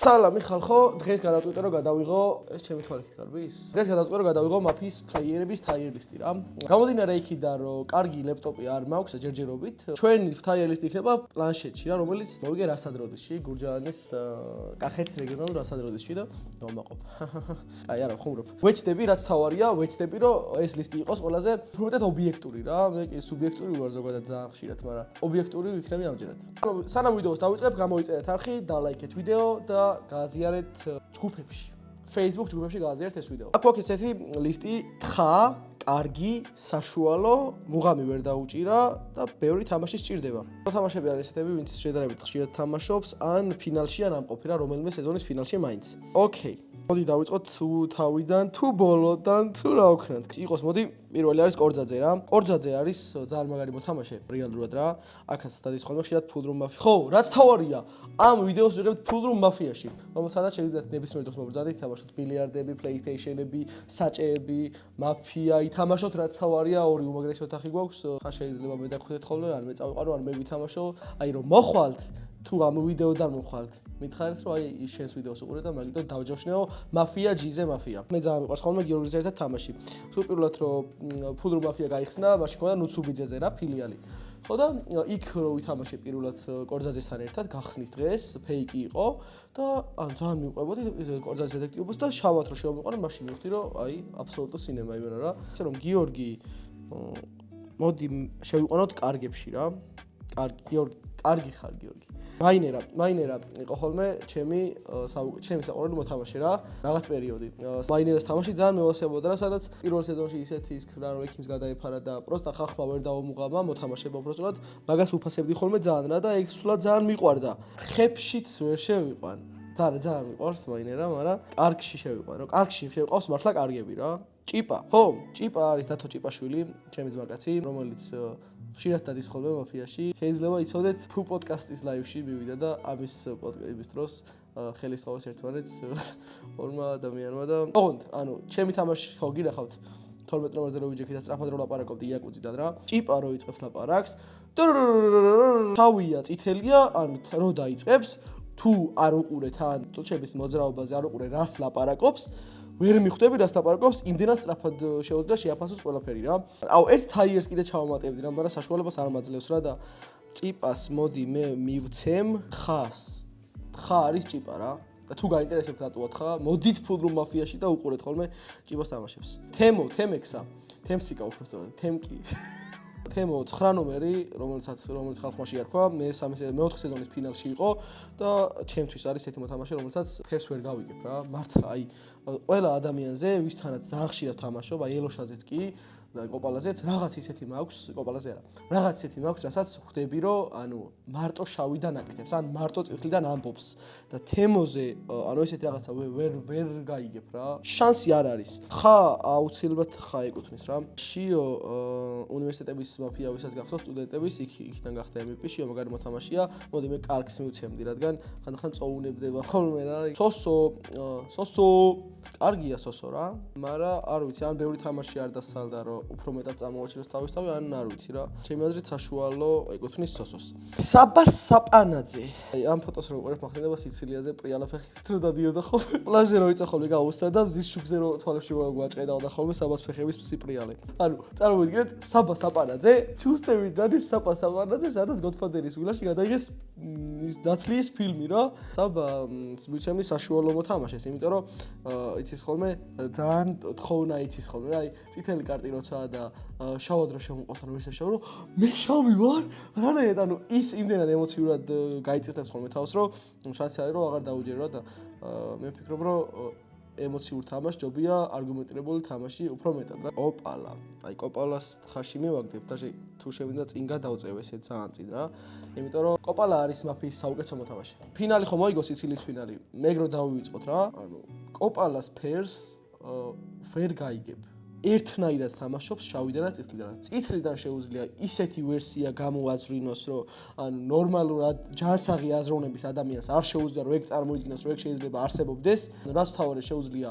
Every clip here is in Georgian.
სალამი ხალხო, დღეს გადავწყვიტე რომ გადავიღო ეს ჩემი თვალით გარბის. დღეს გადავწყვიტე რომ გადავიღო მაფიის ფლეიერების tier list-ი რა. გამომდინარე იქიდან რომ კარგი ლეპტოპი არ მაქვს ჯერჯერობით. ჩვენი tier list იქნება პლანშეტში რა, რომელიც მოვიგე რასადროდისში, გურჯაანის კახეთის რეგიონალურ რასადროდისში და მომაყობ. აი არა, ხუმრობ. ვეცდები რაც თავარია, ვეცდები რომ ეს ლისტი იყოს ყველაზე უფრო ობიექტური რა. მე კი სუბიექტური ვარ ზოგადად ძალიან ხშირად, მაგრამ ობიექტური ვიქნები ამჯერად. სანამ ვიდეოს დავიწყებ, გამოიწერეთ არხი, დალაიქეთ ვიდეო და გააზიარეთ ჯგუფებში. Facebook ჯგუფებში გააზიარეთ ეს ვიდეო. აქ გვაქვს ესეთი ლისტი თხა, კარგი, საშუალო, მუღამი ვერ დაუჭირა და ბევრი თამაში სჭირდება. თამაშები არის ესეთები, ვინც შედარებით ხშირად თამაშობს, ან ფინალში ან ამყოფი რა, რომელიმე სეზონის ფინალში მაინც. ოკეი. მოდი დავიწყოთ თავიდან თუ ბოლოდან თუ რა ვქნათ. იყოს მოდი პირველი არის კორძაძე რა. კორძაძე არის ძალიან მაგარი მოთამაშე რეალურად რა. აქაც დადის ხოლმე ხშირად ფულრუმ მაფია. ხო, რაც თავარია, ამ ვიდეოს ვიღებთ ფულრუმ მაფიაში, რომელსაც შეგიძლიათ ნებისმიერ დროს მობრძანდით თამაშოთ ბილიარდები, პლეისტეიშენები, საჭეები, მაფია, ითამაშოთ რაც თავარია, ორი უმაგრესი ოთახი გვაქვს. ხა შეიძლება მე დაგხვდეთ ხოლმე, ან მე წავიყვანო, ან მე ვითამაშო. აი რომ მოხვალთ თუ ამ ვიდეოდან მოხვალთ, მითხარით რომ აი შენს ვიდეოს უყურე და მაგითო დავჯოშნეო მაფია ჯიზე მაფია. მე ძალიან მიყვარს ხოლმე გიორგის ერთად თამაში. სულ პირველად რომ ფულრუმ მაფია გაიხსნა, მაშინ ყოდა ნუცუბიძეზე რა ფილიალი. ხო და იქ რო ვითამაშე პირველად კორძაძესთან ერთად გახსნის დღეს, ფეიკი იყო და ან ძალიან მიყვებოდი კორძაძეს დეტექტივებს და შავად რო შევამიყვანე, მაშინ მივხვდი რომ აი აბსოლუტო სინემა იმენა რა. ესე რომ გიორგი მოდი შევიყვანოთ კარგებში რა. კარგი გიორგი, კარგი ხარ გიორგი. მაინერა იყო ხოლმე ჩემი საყვარელი მოთამაშე რა, რაღაც პერიოდი. მაინერას თამაში ძალიან მევასებოდა რა, სადაც პირველ სეზონში ისეთი ისქრა რომ ექიმს გადაეფარა და პროსტა ხალხმა ვერ დაუმუღამა მოთამაშება უბრალოდ მაგას უფასებდი ხოლმე ძალიან რა და ეგ სულად ძალიან მიყვარდა. ხეფშიც ვერ შევიყვან. ძალიან მიყვარს მაინერა, მაგრამ კარგში შევიყვან. რომ კარგში შევყავს მართლა კარგები რა. ჭიპა, ხო, ჭიპა არის დათო ჭიპაშვილი, ჩემი ძმაკაცი, რომელიც ხშირად დადის ხოლმე მაფიაში. შეიძლება იცოდეთ, თუ პოდკასტის ლაივში მივიდა და ამის პოდკასტის დროს ხელის თხოვეს ერთმანეთს ორმა ადამიანმა და ოღონდ, ანუ ჩემი თამაში ხო გინახავთ 12 ნომერზე რო ვიჯექით და სწრაფად რო ლაპარაკობდი იაკუძიდან რა. ჭიპა რო იწყებს ლაპარაკს, თავია წითელია, ან რო დაიწყებს, თუ არ უყურეთ ან ტოჩების მოძრაობაზე არ უყურე რას ლაპარაკობს, ვერ მიხვდები რას ლაპარაკობს, იმდენად სწრაფად შეუძლია შეაფასოს ყველაფერი რა. აუ ერთ tiers კიდე ჩავამატებდი რა, მაგრამ საშუალებას არ მაძლევს რა და ჭიპას მოდი მე მივცემ თხას. თხა არის ჭიპა რა. და თუ გაინტერესებთ რატოა თხა, მოდით ფულრუმ მაფიაში და უყურეთ ხოლმე ჭიპას თამაშებს. თემექსა, თემსიკა უბრალოდ, თემკი. თემო 9 ნომერი, რომელიც ხალხმა შეარქვა, მე-4 სეზონის ფინალში იყო და ჩემთვის არის ესეთი მოთამაშე, რომელსაც ფერს ვერ გავიგებ რა. მართლა აი ყველა ადამიანზე, ვისთანაც ძალიან ხშირად თამაშობ, აი ელოშაზეც კი და კოპალაზეც რაღაც ისეთი მაქვს, კოპალაზე არა. რაღაც ისეთი მაქვს, რასაც ხვდები, რომ ანუ მარტო შავიდან აკეთებს, ან მარტო წითლიდან ამბობს და თემოზე, ანუ ესეთი რაღაცა ვერ გაიგებ რა. შანსი არ არის. ხა აუცილებლად ხა ეკუთვნის რა. შიო უნივერსიტეტების მაფია, ვისაც გახსოვს სტუდენტების, იქიდან გახდა MVP, შიო მაგარი მოთამაშეა. მოდი მე კარგს მივცემდი, რადგან ხანდახან წოუნებდება ხოლმე რა. სოსო კარგია სოსო რა, მაგრამ არ ვიცი, ან ბევრი თამაში არ დასწალდა, რომ უფრო მეტად წამოვაჩინოს თავისთავი, ან არ ვიცი რა. ჩემი აზრით საშუალო ეკუთვნის სოსოს. საბა საპანაძე. აი ამ ფოტოს რო ვიყურებ, მახსენდება სიცილიაზე პრიალა ფეხით რო დადიოდა ხოლმე. პლაჟზე რო იწა ხოლმე გაუსთა და მზის შუქზე რო თვალებში რო გვაჭყედავდა ხოლმე საბას ფეხების სიპრიალე. ანუ წარმოვიდგინეთ, საბა საპანაძე, ჩუსტევით დადის საბა საპანაძე, სადაც Godfather-ის ვილაში გადაიღეს ის ნათლიის ფილმი რა. საბა მიცემი საშუალო მოთამაშეს, იმიტომ რომ იცის ხოლმე ძალიან თხოვნა იცის ხოლმე რა, აი წითელი კარტი როცა და შავად რო შემოყვათ ანუ ისე შავ რომ მე შავი ვარ რანაირად ანუ ის იმდენად ემოციურად გაიწითლებს ხოლმე თავს რომ შანსი არის რომ აღარ დაუჯერო და მე ვფიქრობ რომ ემოციურ თამაშს ჯობია არგუმენტირებული თამაში უფრო მეტად რა. ოპალა. აი კოპალას თხაში მივაგდებ და თუ შევიდა წინ გადავწევ ესე ძალიან წინ რა. იმიტომ რომ კოპალა არის მაფიის საუკეთესო მოთამაშე. ფინალი ხომ მოიგო სიცილის ფინალი. მეგრო დავივიწყოთ რა. ანუ კოპალას ფერს ვერ გაიგებ. ერთნაირად თამაშობს შავიდანაც წითლიდანაც. წითლიდან შეუძლია ისეთი ვერსია გამოაძვრინოს, რომ ან ნორმალურად ჯანსაღი აზროვნების ადამიანს არ შეუძლია რომ ეგ წარმოიდგინოს, რომ ეგ შეიძლება არსებობდეს. რაც თავარი შეუძლია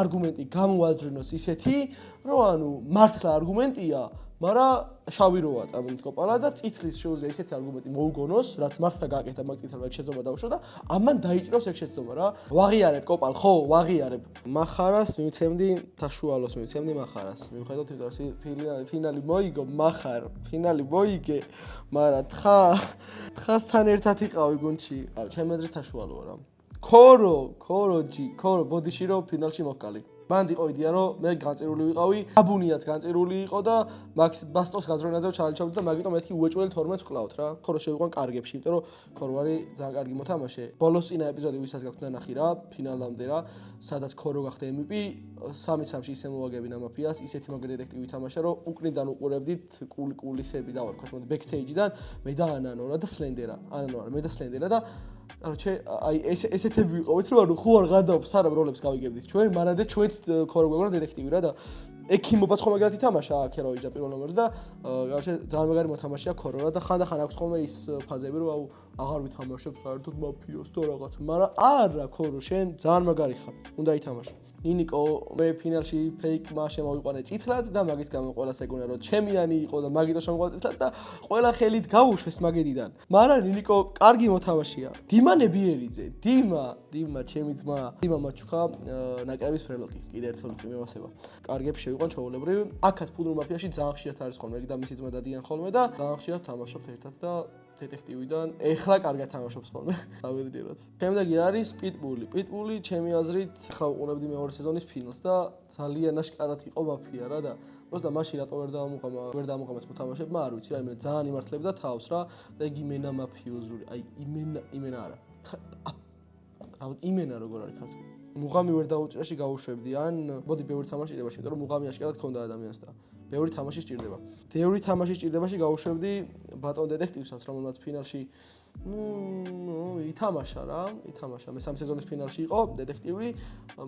არგუმენტი გამოაძვრინოს ისეთი, რომ ანუ მართლა არგუმენტია მაგრამ შავი როა წარმოვიდგინეთ კოპალა და წითლის შეუძლია ისეთი არგუმენტი მოუგონოს, რაც მართლა გააკეთა მაგ წითელმა ეგ შეცდომა დაუშვა და ამან დაიჭროს ეგ შეცდომა რა. ვაღიარებ კოპალ, ხო, ვაღიარებ. მახარას მივცემდი თაშუალოს, მივცემდი მახარას. მივხვდეთ, იმიტომ რომ ფინალი მოიგო, მახარ, ფინალი მოიგე, მაგრამ თხასთან ერთად იყავი გუნდში. ჩემი აზრით თაშუალოა რა. ქორო, ბოდიში რომ ფინალში მოვკალი. მანდ იყო იდეა რომ მე განწირული ვიყავი, აბუნიაც განწირული იყო და ბასტოს გაზრონაზე ჩაალჩავდი და მაგიტომ მეთქი უეჭველი 12-ს ვკლავთ რა. ქორო შევიყვან კარგებში, იმიტომ რომ ქორო არის ძალიან კარგი მოთამაშე. ბოლოს წინა ეპიზოდი ვისაც გაქვთ ნახი რა, ფინალამდე რა, სადაც ქორო გახდა MVP, 3-3-ში ისე მოვაგებინა მაფიას, ისეთი მაგარი დეტექტივი თამაშა, რომ უკნიდან უყურებდით კულისები და ვთქვათ, მოდი ბექსტეიჯიდან მე და ანანო რა და სლენდერა, მე და სლენდერა და короче, აი ესეთები ვიყავით, რომ ანუ ხო არ გადაობს არა როლებს გავიგებდით. ჩვენ მანამდე ჩვენც ქორო გვეყოლა დეტექტივი რა და ექიმობაც ხომ ეგრეთ ითამაშა ქეროიჯა პირველ ნომერს და короче ძალიან მაგარი მოთამაშეა ქორო რა და ხანდახან აქვს ხოლმე ის ფაზები რომ აუ აღარ ვითამაშებ საერთოდ მაფიოს და რაღაც. მაგრამ არა ქორო შენ ძალიან მაგარი ხარ. უნდა ითამაშო. ნინიკო მე ფინალში ფეიკმა შემოვიყვანე წითლად და მაგის გამო ყველა სეგუნა რომ ჩემიანი იყო და მაგიტო შემოყვანე წითლად და ყველა ხელით გავუშვეს მაგედიდან. მაგრამ ნინიკო კარგი მოთამაშეა. დიმა ნებიერიძე, დიმა ჩემი ძმა, დიმა მაჩუქა ნაკრების ფრელოკი. კიდე ერთხელ მიწვი მევასება. კარგებს შევიყვან ჩაოლებრივი. აქაც ფუდურ მაფიაში ძალიან ხშირად არის ხოლმე ეგ და მისი ძმა დადიან ხოლმე და ძალიან ხშირად თამაშობთ ერთად და დეტექტივიდან ეხლა კარგად თამაშობს ხოლმე. დავედრიეროთ. შემდეგი არის პიტბული. პიტბული ჩემი აზრით ხა უყურებდი მეორე სეზონის ფინალს და ძალიან აშკარად იყო მაფია რა და просто მაშინ რატო ვერ დამოყამეს მოთამაშეებმა არ ვიცი რა იმენა ძალიან იმართლებდა თავს რა და იგი იმენა მაფიოზური აი იმენა არა რა იმენა როგორ არის ქართული მუღამი ვერ დაუჭრაში გავუშვებდი ან მოდი ბევრი თამაში ჭირდება იმიტომ რომ მუღამი აშკარად ქონდა ადამიანს და ბევრი თამაში ჭირდება ბევრი თამაში ჭირდებაში გავუშვებდი ბატონ დეტექტივსაც რომელმაც ფინალში ითამაშა მე-3 სეზონის ფინალში იყო დეტექტივი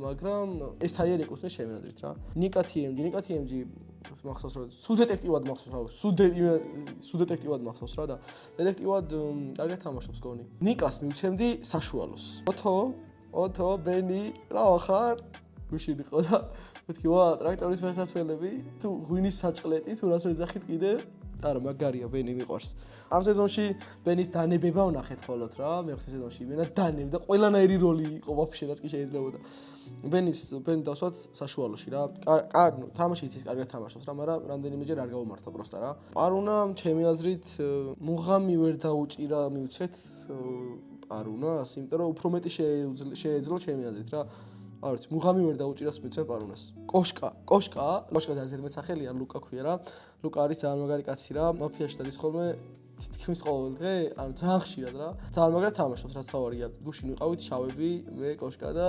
მაგრამ ეს თაიერი ეკუთვნის ჩემი აზრით რა ნიკა TMG მახსოვს რომ სულ დეტექტივად მახსოვს რა და დეტექტივად კარგად თამაშობს გონი ნიკას მივცემდი საშუალოს ოთო ბენი რა ხარ გუშინ იყო და მეთქი ვა ტრაქტორის ფესაცველები თუ ღვინის საჭყლეტი თუ რას ვეძახით კიდე არა მაგარია ბენი მიყვარს ამ სეზონში ბენის დანებება ვნახეთ ხოლოთ რა მე-5 სეზონში ბენა დანებდა ყველანაირი როლი იყო ვაფშე რაც კი შეიძლებოდა ბენი დავსვათ საშუალოში რა თამაში იცის კარგად თამაშობს რა მაგრამ რამდენიმეჯერ არ გაუმართა პროსტა რა პარუნა ჩემი აზრით მუღამი ვერ დაუჭირა მივცეთ პარუნას იმიტომ რომ უფრო მეტი შეეძლო ჩემი აზრით რა არ ვიცი მუღამი ვერ დაუჭირას მიცემ პარუნას კოშკა ძალიან მეტსახელია ლუკა ქვია რა ლუკა არის ძალიან მაგარი კაცი რა მაფიაში დადის ხოლმე თითქმის ყოველ დღე ანუ ძალიან ხშირად რა ძალიან მაგრად თამაშობს რაც თავარია გუშინ ვიყავით შავები მე კოშკა და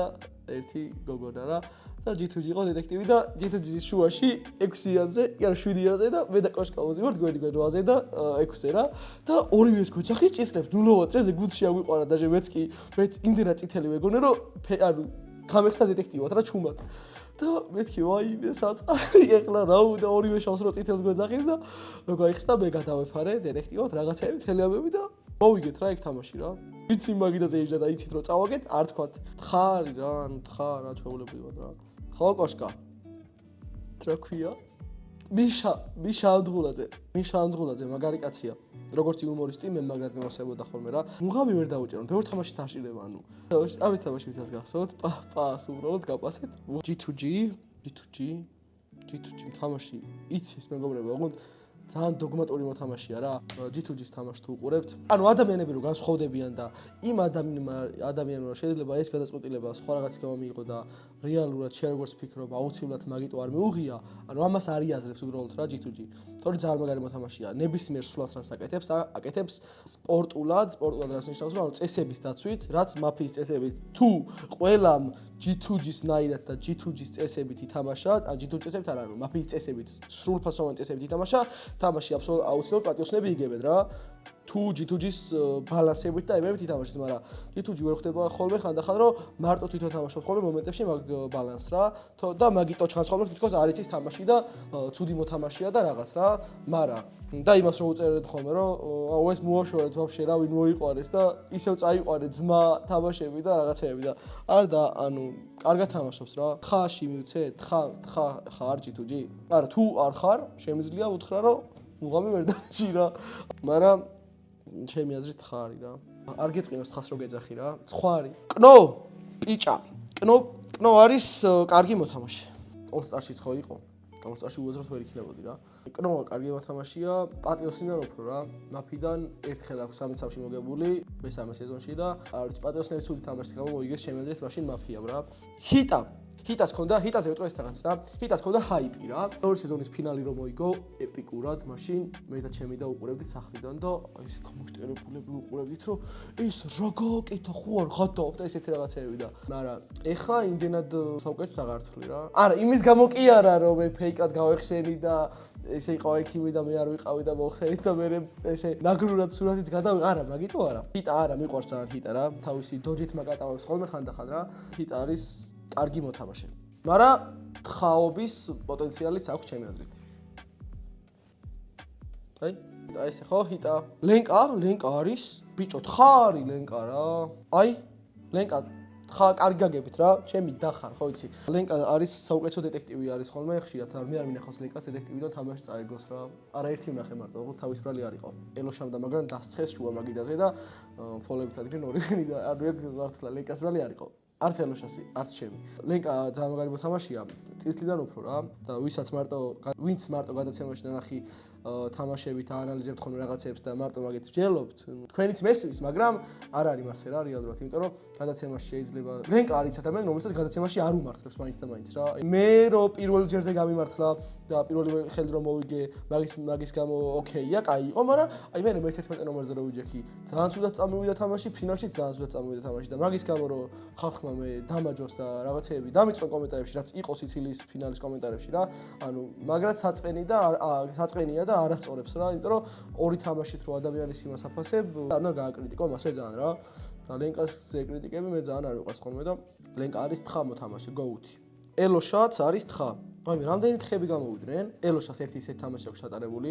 ერთი გოგონა რა და G2G იყო დეტექტივი და G2G-ის შუაში 6-იანზე არა 7-იანზე და მე და კოშკა ვიზივართ გვერდი 8-ზე და 6-ზე რა და ორივეს გვეძახი წითლებს ნულოვად წრეზე გუდში აგვიყვარა და მეც კი მე იმდენად წითელი ვეგონე რომ ანუ გამეხსნა დეტექტივად რა ჩუმად და მეთქი ვაიმე საწყარი ეხლა რა უნდა ორივე შავს რო წითელს გვეძახის და რო გაიხსნა მე გადავეფარე დეტექტივად რაღაცები თელიაბები და მოვიგეთ რა ეგ თამაში რა ვიცი მაგიდაზე იჯდა და იცით რომ წავაგეთ არ თქვათ თხარი რა ანუ თხარ რა ჩვეულებრივად რა ხო კოშკა რა ქვია მიშა ანდღულაძე მაგარი კაცია როგორც იუმორისტი მე მაგრად მევასებოდა ხოლმე რა მუღამი ვერ დაუჭერა ბევრი თამაში თაშიდება ანუ ამის თამაში ვისაც გახსოვთ პას უბრალოდ გაპასეთ G2G თამაში იცის მეგობრებო ოღონდ ძალიან დოგმატური მოთამაშეა რა G2G-ს თამაშს თუ უყურებთ ანუ ადამიანები რო განსხვავდებიან და იმ ადამიანმა შეიძლება ეს გადაწყვეტილება სხვა რაღაც გამო მიიღო და რეალურად შენ როგორც ფიქრობ აუცილებლად მაგიტო არ მიუღია ანუ ამას არ იაზრებს უბრალოდ რა G2G თორე ძალიან მაგარი მოთამაშეა ნებისმიერ სულას რას აკეთებს სპორტულად რაც ნიშნავს რომ ანუ წესების დაცვით რაც მაფიის წესებით თუ ყველამ G2G-ს ნაირად და G2G-ს წესებით ითამაშა ან G2G წესებით არ არის მაფიის წესებით სრულფასოვანი წესებით ითამაშა თამაში აუცილებლად პატიოსნები იგებენ რა თუ G2G-ს ბალანსებით და ემებით ითამაშეს, მაგრამ G2G ვერ ხდება ხოლმე ხანდახან რომ მარტო თვითონ თამაშობ ხოლმე მომენტებში მაგ ბალანსს რა და მაგიტო ჩანს ხოლმე თითქოს არ იცის თამაში და ცუდი მოთამაშეა და რაღაც რა, მაგრამ და იმას რომ უწერეთ ხოლმე რომ აუ ეს მოაშორეთ ვაფშე რა ვინ მოიყვანეს და ისევ წაიყვანე ძმა თამაშები და რაღაცეები და არ და ანუ კარგად თამაშობს რა. თხაში მივცეთ, თხა ხარ G2G? არა, თუ არ ხარ, შემიძლია უთხრა რომ უღამი ვერ დაჭირა. მაგრამ ჩემი აზრით ხარი რა. არ გეწყინოს თხას რო გეძახი რა. ხვარი. კნო, პიჭა. კნო არის კარგი მოთამაშე. All-Star-შიც ხო იყო? All-Star-ში უაზროდ ვერ იქნებოდი რა. კნო კარგი მოთამაშეა, პატიოსნიდან უფრო რა. მაფიდან ერთხელ აქვს 3 სამში მოგებული, მესამე სეზონში და არის პატიოსნების ცუდი თამაშის გამო მოიგეს ჩემი აზრით მაშინ მაფიამ რა. ჰიტას ქონდა, ჰიტაზე ვიტყვი ეს რაღაც რა. ჰიტას ქონდა ჰაიპი რა. ორი სეზონის ფინალი რომ მოიგო, ეპიკურად, მაშინ მე და ჩემი და უყურებდით სახლიდან და აი ეს კომენტირებულები უყურებდით რომ ეს რა გააკეთა ხო არ ხატავ და ესეთი რაღაცეები და მაგრამ ეხლა იმდენად საუკეთესოდ აღარ თვლი რა. არა, იმის გამო კი არა რომ მე ფეიკად გავეხსენი და ესე იყო ექიმი და მე არ ვიყავი და მოხდენით და მე ესე ნაგლურად სურათით გადავიღე. არა, მაგიტო არა. ჰიტა არა, მიყვარს ძალიან ჰიტა რა. თავისი დოჯით მაგატავებს ხოლმე ხანდახან რა. ჰიტა არის კარგი მოთამაშე. მაგრამ თხაობის პოტენციალიც აქვს ჩემი აზრით. აი, ეს ხო ჰიტა. ლენკა არის, ბიჭო, თხარი ლენკა რა. აი, ლენკა თხა კარგი გაგებით რა. ჩემი დახარ, ხო იცი. ლენკა არის საუკეთესო დეტექტივი არის ხოლმე ხშირად. მე არ მინახავს ლენკას დეტექტივიდან თამაში წაეგოს რა. არა ერთი ვნახე მარტო, ოღონდ თავის ბრალი არ იყო. ელოშამ და მაგრამ დასცხეს შუა მაგიდაზე და ფოლებით ადგენ ორი ხანი და არ ვეღართლა ლენკას ბრალი არ იყო. არც ელოშასი, არც ჩემი. ლენკა ძალიან მაგარი მოთამაშეა, წითლიდან უფრო რა და ვინც მარტო გადაცემაში ნახი თამაშებით აანალიზებთ ხოლმე რაღაცებს და მარტო მაგით ვჯელობთ. თქვენიც მესმის, მაგრამ არ არის მასე რა რეალურად, იმიტომ რომ გადაცემაში შეიძლება ლენკა არის ადამიანი, რომელსაც გადაცემაში არ უმართლებს მაინც და მაინც რა. მე რომ პირველ ჯერზე გამიმართლა და პირველი ხელი რომ მოვიგე, მაგის გამო ოკეია, კაი იყო, მაგრამ აი მე მე-11 ნომერზე რო ვიჯექი, ძალიან ცუდად წამოვიდა თამაში, ფინალში ძალიან ცუდად წამოვიდა თამაში და მაგის გამო რომ ხალხმა მე დამაჯოს და რაღაცეები დამიწყო კომენტარებში, რაც იყო სიცილიის ფინალის კომენტარებში რა. ანუ მაგრად საწყენია და არასწორებს რა, იმიტომ რომ ორი თამაშით რო ადამიანის იმას აფასებ, ანუ გააკრიტიკო მასე ძალიან რა. და ლენკას ეკრიტიკები მე ძალიან არ ვიყვარს ხოლმე და ლენკა არის თხა მოთამაშე, გოუთი. ელოშაც არის თხა. აი მე რამდენი თხები გამოვიდნენ? ელოშას ერთი ისეთი თამაში აქვს ჩატარებული,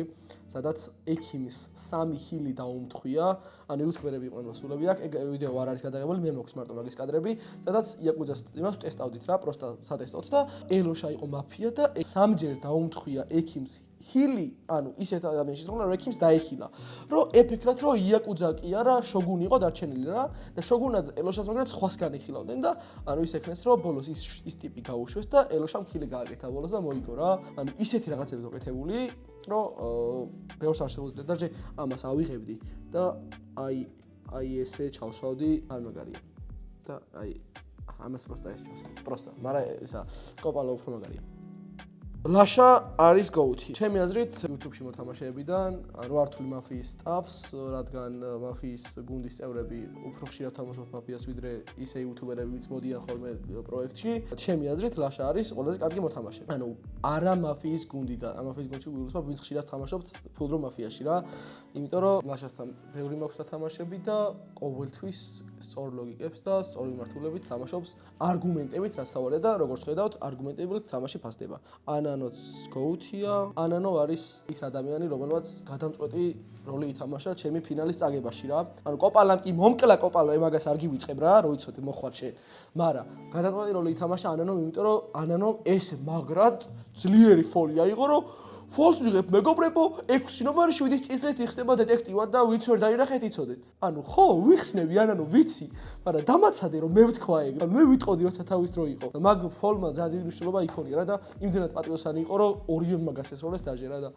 სადაც ექიმის 3 ჰილი დაუმთხვია, ანუ იუთუბერები იყვნენ მოსულები აქ, ეგ ვიდეო არ არის გადაღებული, მე მაქვს მარტო მაგის კადრები, სადაც იაკუძას იმას ტესტავდით რა, პროსტა სატესტოთ და ელოშა იყო მაფია და 3ჯერ დაუმთხვია ექიმს ჰილი, ანუ ისეთ ადამიანში რომ ექიმს დაეხილა. რომ ეფიქრათ რომ იაკუძა კი არა, შოგუნი იყო დარჩენილი რა და შოგუნად ელოშას მაგრამ სხვასგან ეხილავდნენ და ანუ ის ეკნეს რომ ბოლოს ის ტიპი გაუშვეს და ელოშამ ხილი გააკეთა ბოლოს და მოიგო რა. ანუ ისეთი რაღაცები გაკეთებული, რომ ბევრს არ შეუძლია და ამას ავიღებდი და აი ესე ჩავსვავდი არ მაგარია. და აი ამას პროსტა ეს ჩავსვავდი. პროსტა, მაგრამ ისა კოპალა უფრო მაგარია. ლაშა არის გოუთი. ჩემი აზრით YouTube-ში მოთამაშეებიდან რო ართული მაფიის სტაფს, რადგან მაფიის გუნდის წევრები უფრო ხშირად თამაშობთ მაფიას ვიდრე ისე იუთუბერები, ვინც მოდიან ხოლმე პროექტში. ჩემი აზრით ლაშა არის ყველაზე კარგი მოთამაშე. ანუ არა მაფიის გუნდიდან, მაფიის გუნდში ვიულისხმობ, ვინც ხშირად თამაშობთ ფულდრო მაფიაში რა. იმიტომ რომ ლაშასთან ბევრი მაქვს თამაშები და ყოველთვის სწორ ლოგიკებს და სწორ მიმართულებით თამაშობს არგუმენტებით, რაც თავარია და როგორც ხედავთ, არგუმენტებით თამაში ფასდება. ანანოც გოუთია. ანანო არის ის ადამიანი, რომელმაც გადამწყვეტი როლი ითამაშა ჩემი ფინალის წაგებაში რა. ანუ კოპალამ კი მომკლა კოპალა ემაგას არ გივიწყებ რა, რო იცოდე მოხვარ შე. მაგრამ გადამწყვეტი როლი ითამაშა ანანომ, იმიტომ რომ ანანომ ესე მაგრად ძლიერი ფოლი აიღო, რომ ფოლს ვიღებ მეგობრებო, 6 ნომერი 7-ის წითლით იხსნება დეტექტივად და ვინც ვერ დაინახეთ იცოდეთ. ანუ ხო, ვიხსნები ანანო ვიცი, მაგრამ დამაცადე რომ მე ვთქვა ეგ. მე ვიტყოდი როცა თავის დრო იყო. მაგ ფოლმა ძალიან დიდი მნიშვნელობა იქონია რა და იმდენად პატიოსანი იყო, რომ ორივე მაგას ესროლეს დაჟე რა და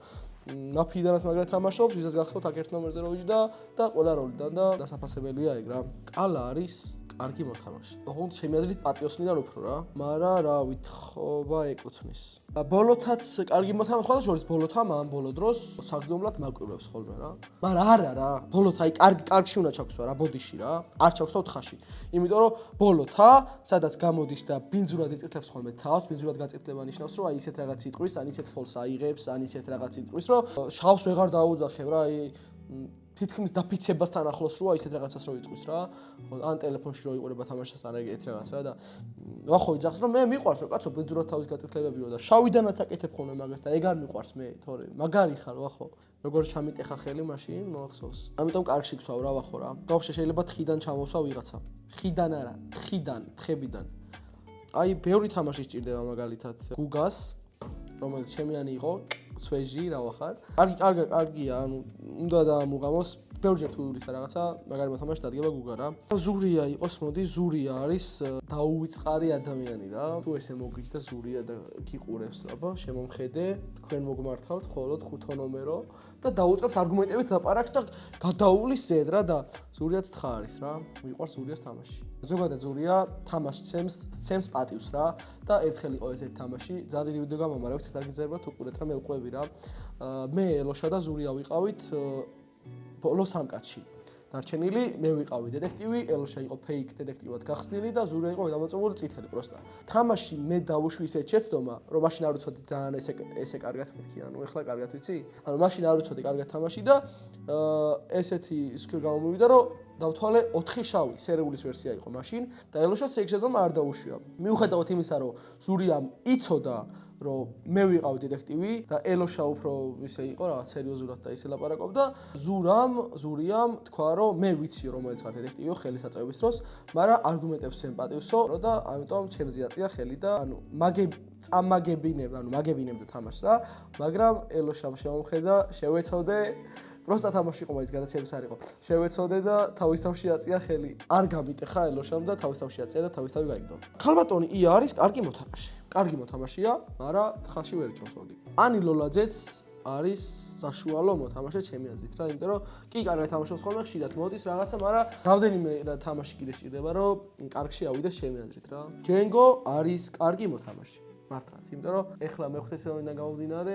მაფიიდანაც მაგრად თამაშობს, ვისაც გახსოვთ აქ 1 ნომერზე რო ვიჯდა და ყველა როლიდან და დასაფასებელია ეგ რა. კალა არის კარგი მოთამაშე. ოღონდ ჩემი აზრით პატიოსნიდან უფრო რა, მაგრამ რა ვითხოვა ეკუთვნის. ბოლოთაც კარგი მოთამაშე, ხოლმე შორის ბოლოთამ ამ ბოლო დროს საგზნობლად მაკვირვებს ხოლმე რა. მაგრამ არა რა, ბოლოთა აი კარგში უნდა ჩაქვსვა რა, ბოდიში რა. არ ჩაქვსვა თხაში. იმიტომ რომ ბოლოთა, სადაც გამოდის და ბინძურად იწითლებს ხოლმე თავს, ბინძურად გაწითლება ნიშნავს, რომ აი ისეთ რაღაც იტყვის, ან ისეთ ფოლს აიღებს, ან ისეთ რაღაც იტყვის, რომ შავს ვეღარ დაუძახებ რა, აი თითქმის დაფიცებასთან ახლოს როა ისეთ რაღაცას რო იტყვის რა. ან ტელეფონში რო იყურება თამაშს ან ეგ რაღაც რა და ვახო იძახს რომ მე მიყვარს რომ კაცო ბეძურად თავის გაწეთლებებიო და შავიდანაც აკეთებ ხოლმე მაგას და ეგ არ მიყვარს მე თორე მაგარი ხარ ვახო. როგორ ჩამიტეხა ხელი მაშინ მოახსოვს. ამიტომ კარგში გსვავ რა ვახო რა. ბავშვი შეიძლება თხიდან ჩამოსვა ვიღაცა. ხიდან არა, თხიდან, თხებიდან. აი ბევრი თამაში სჭირდება მაგალითად გუგას რომელიც ჩემიანი იყო სვეჟი რა ვახარ. კარგია, ანუ უნდა დამუღამოს ბევრჯერ თუ ივლის და რაღაცა, მაგარი მოთამაშე დადგება გუგა რა. ზურია იყოს, მოდი, ზურია არის დაუვიწყარი ადამიანი რა. თუ ესე მოგიჩ და ზურია და გიყურებს, აბა, შემომხედე, თქვენ მოგმართავთ მხოლოდ 5 ნომერო და დაუწყებს არგუმენტებით ლაპარაკს და გადაუვლის ზედ რა და ზურიაც თხა არის რა. მიყვარს ზურიას თამაში. ზოგადად ზურია თამაშს სცემს პატივს რა და ერთხელ იყო ეს თამაში, ძალიან დიდი ვიდეო გამომარევთ, ეს არ გიზარდათ უყურეთ რა, მე უყვები რა. მე ელოშა და ზურია ვიყავით ბოლო სამკაცში. დარჩენილი მე ვიყავი დეტექტივი, ელოშა იყო ფეიქ დეტექტივად გახსნილი და ზურია იყო დამოწმებული წითელი პროსტა. თამაში მე დავუშვი ისეთ შეცდომა, რომ მაშინ არ უცოდი ძალიან ესე კარგად მეთქი, ანუ ეხლა კარგად ვიცი? ანუ მაშინ არ უცოდი კარგად თამაში და ესეთი სკილ გამომივიდა, რომ დავთვალე 4 შავი სერიული ვერსია იყო მაშინ და ელოშას ეგ შეცდომა არ დაუშვია. მიუხედავად იმისა, რომ ზურიამ იცოდა რომ მე ვიყავი დეტექტივი და ელოშა უფრო ისე იყო რაღაც სერიოზულად და ისე ლაპარაკობდა ზურიამ თქვა რომ მე ვიცი რომელიც ხარ დეტექტივიო ხელისაწევების დროს მაგრამ არგუმენტებს ემპატიოსო და ამიტომ ჩემზე აწია ხელი და ანუ მაგებინებდა თამაშს რა მაგრამ ელოშამ შემომხედა შევეცოდე პროსტა თამაში იყო მაინც გადაცემის არ იყო შევეცოდე და თავის თავში აწია ხელი არ გამიტეხა ელოშამ და თავის თავში აწია და თავის თავი გაიგდო ქალბატონი ია არის კარგი მოთამაშეა მაგრამ თხაში ვერ ჭოსოდი ანი ლოლაძეც არის საშუალო მოთამაშე ჩემი აზრით რა იმიტომ რომ კი კარგად თამაშობს ხოლმე ხშირად მოდის რაღაცა მაგრამ რამდენიმე თამაში კიდე სჭირდება რომ კარგში ავიდეს ჩემი აზრით რა ჯენგო არის კარგი მოთამაშე მართლაც იმიტომ რომ ეხლა მეხუთე სეზონიდან გამომდინარე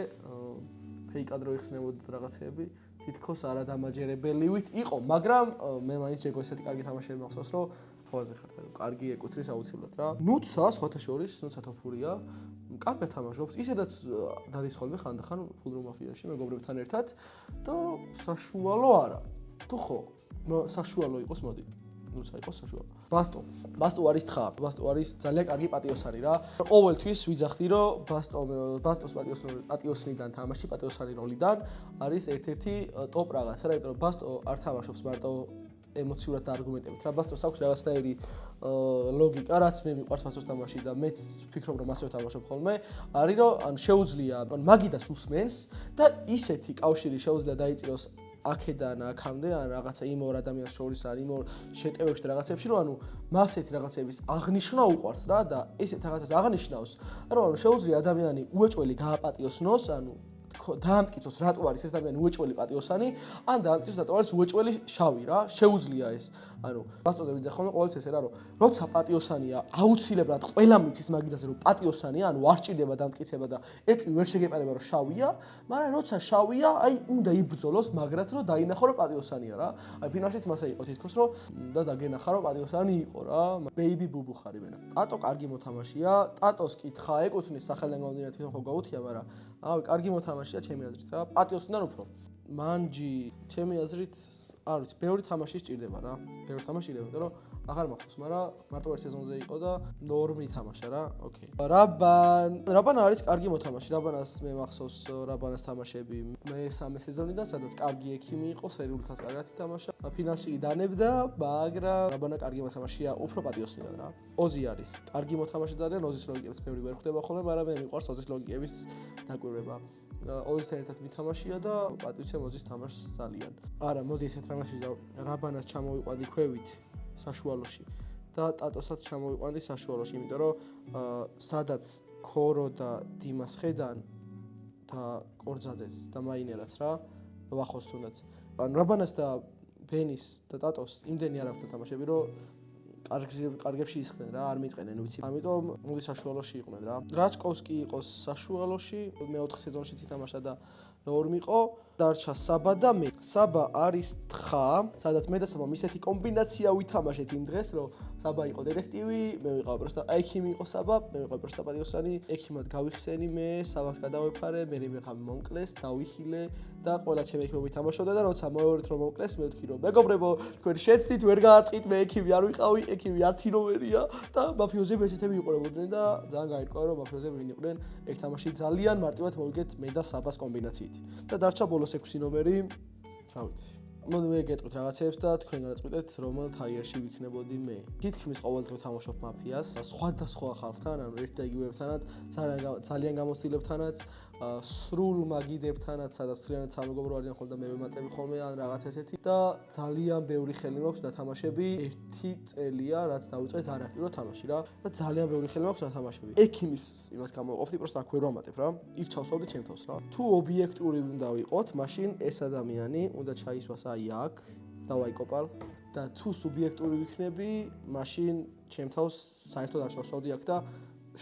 ფეიკად რო იხსნებოდა რაღაცეები თითქოს არადამაჯერებელივით იყო, მაგრამ მე მაინც ჯენგო ესეთი კარგი თამაშები მახსოვს, რომ ყველაზე ხარ და კარგი ეკუთვნის აუცილებლად რა. ნუცა სხვათა შორის, ნუცა თოფურია, კარგად თამაშობს. ისედაც დადის ხოლმე ხანდახან ფულრუ მაფიაში მეგობრებთან ერთად და საშუალო არა. თუ ხო, საშუალო იყოს, მოდი. ნუცა იყოს საშუალო. ბასტო არის თხა. ბასტო არის ძალიან კარგი პატიოსანი რა. ყოველთვის ვიძახდი რომ ბასტოს პატიოსნიდან თამაში, პატიოსანი როლიდან არის ერთ-ერთი ტოპ რაღაცა რა, იმიტომ რომ ბასტო არ თამაშობს მარტო ემოციურად და არგუმენტებით რა. ბასტოს აქვს რაღაცნაირი ლოგიკა, რაც მე მიყვარს ბასტოს თამაში და მეც ვფიქრობ რომ მასეო თამაშობ ხოლმე, არის რომ ან შეუძლია მაგიდას უსმენს და ისეთი კავშირი შეუძლია დაიჭიროს აქედან აქამდე ან რაღაცა იმ ორ ადამიანს შორის ან იმ ორ შეტევებში და რაღაცებში რომ ანუ მასეთი რაღაცების აღნიშნა უყვარს რა და ესეთ რაღაცას აღნიშნავს რომ ანუ შეუძლია ადამიანი უეჭველი გააპატიოსნოს ანუ დაამტკიცოს რატო არის ეს ადამიანი უეჭველი პატიოსანი ან დაამტკიცოს რატო არის უეჭველი შავი რა შეუძლია ეს ანუ ბასტოზე ვიძახ ხოლმე ყოველთვის ესე რა რომ როცა პატიოსანია აუცილებლად ყველა მიცის მაგიდაზე რომ პატიოსანია ანუ არ ჭირდება დამტკიცება და ეწვი ვერ შეგეპარება რომ შავია მაგრამ როცა შავია აი უნდა იბრძოლოს მაგრად რომ დაინახო რომ პატიოსანია რა აი ფინალშიც მასე იყო თითქოს რომ და დაგენახა რომ პატიოსანი იყო რა ბეიბი ბუბუ ხარ იმენა ტატო კარგი მოთამაშეა ტატოს კითხა ეკუთვნის სახელიდან გამომდინარე თვითონ ხო გაუთია მაგრამ ავი კარგი მოთამაშეა ჩემი აზრით რა პატიოსნიდან უფრო მანჯი ჩემი აზრით არ ვიცი ბევრი თამაში სჭირდება რა ბევრი თამაში სჭირდება იმიტომ რომ აღარ მახსოვს მაგრამ მარტო ერთ სეზონზე იყო და ნორმი თამაშა რა ოკეი რაბან არის კარგი მოთამაშე რაბანას მე მახსოვს რაბანას თამაშები მე-3 სეზონიდან სადაც კარგი ექიმი იყო სერიულითაც კარგად ითამაშა ფინალში დანებდა მაგრამ რაბანა კარგი მოთამაშეა უფრო პატიოსნიდან რა ოზი არის კარგი მოთამაშე ძალიან ოზის ლოგიკებს ბევრი ვერ ხვდება ხოლმე მაგრამ მე მიყვარს ოზის ლოგიკების დაკვირვება ოზისთან ერთად მითამაშია და პატივცემ ოზის თამაშს ძალიან არა მოდი ესეთ თამაში რაბანას ჩამოვიყვანდი ქვევით საშუალოში და ტატოსაც ჩამოვიყვანდი საშუალოში იმიტომ რომ სადაც ქორო და დიმას ხედან და კორძაძეს და მაინერაც რა ვახოს თუნდაც ანუ რაბანას და ბენის და ტატოს იმდენი არ აქვს თამაშები რომ კარგებში ისხდნენ რა არ მიწყენენ ვიცი ამიტომ მოდი საშუალოში იყვნენ რა რაჩკოვსკი იყოს საშუალოში მე 4 სეზონშიც ითამაშა და ნორმი იყო დარჩა საბა და მე. საბა არის თხა, სადაც მე და საბა ისეთი კომბინაცია ვითამაშეთ იმ დღეს, რომ საბა იყო დეტექტივი, მე ვიყავ პროსტა, ექიმი იყო საბა, მე ვიყავ პროსტა პატიოსანი, ექიმად გავიხსენი მე, საბას გადავეფარე, მე ვიღამ მომკლეს, დავიხილე და ყველა ჩემი ექიმები თამაშობდა და როცა მეორეთ რომ მომკლეს, მე ვთქვი რომ მეგობრებო, თქვენ შეცდით, ვერ გაარტყით, მე ექიმი არ ვიყავი, ექიმი 10 ნომერია და მაფიოზები ესეთები იყურებოდნენ და ძალიან გაირკვა რომ მაფიოზები ვინ იყვნენ, ეგ თამაში ძალიან მარტივად მოვიგეთ მე და საბას კომბინაციით. და დარჩა ბოლოს 6 ნომერი, რა ვიცი. მოდი მე გეტყვით რაღაცებს და თქვენ გადაწყვეტეთ რომელ თაიერში ვიქნებოდი მე. თითქმის ყოველდღე ვთამაშობ მაფიას, სხვადასხვა ხალხთან, ანუ ერთ და იგივეებთანაც, ძალიან გამოცდილებთანაც, სრულ მაგიდებთანაც, სადაც მთლიანად სამეგობრო არიან ხოლმე და მე ვემატები ხოლმე ან რაღაც ესეთი და ძალიან ბევრი ხელი მაქვს დათამაშები. 1 წელია, რაც დავიწყე ძალიან აქტიურად თამაში რა და ძალიან ბევრი ხელი მაქვს დათამაშები. ექიმის იმას გამოვყოფდი, პროსტა აქ ვერ ვამატებ რა. იქ ჩავსვავდი ჩემ თავს რა. თუ ობიექტური უნდა ვიყოთ, მაშინ ეს ადამიანი უნდა ჩაისვას აი აქ, დავაიკოპალ და თუ სუბიექტური ვიქნები, მაშინ ჩემ თავს საერთოდ არ ჩავსვავდი აქ და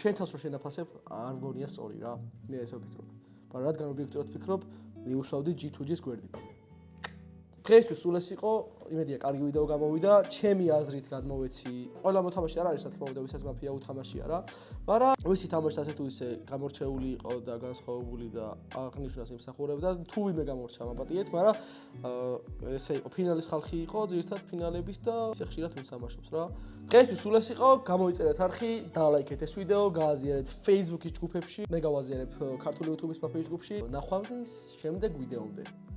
შენ თავს რო შენაფასებ, არ მგონია სწორი რა. მე ესე ვფიქრობ. მაგრამ რადგან ობიექტურად ვფიქრობ, მივუსვავდი G2G-ს გვერდით. დღეისთვის სულ ეს იყო, იმედია კარგი ვიდეო გამოვიდა, ჩემი აზრით გადმოვეცი. ყველა მოთამაშე არ არის სათქმო და ვისაც მაფია უთამაშია რა. მაგრამ ვისი თამაშს ასე თუ ისე გამორჩეული იყო და განსხვავებული და აღნიშნავს იმსახურებდა, თუ ვინმე გამორჩა მაპატიეთ, მაგრამ ესე იყო ფინალის ხალხი იყო, ძირითადად ფინალების და ისე ხშირად უთამაშობს რა. დღეისთვის სულ ეს იყო, გამოიწერეთ არხი, დალაიქეთ ეს ვიდეო, გააზიარეთ Facebook-ის ჯგუფებში, მე გავაზიარებ ქართული YouTube-ის მაფიის ჯგუფში. ნახვამდის შემდეგ ვიდეომდე.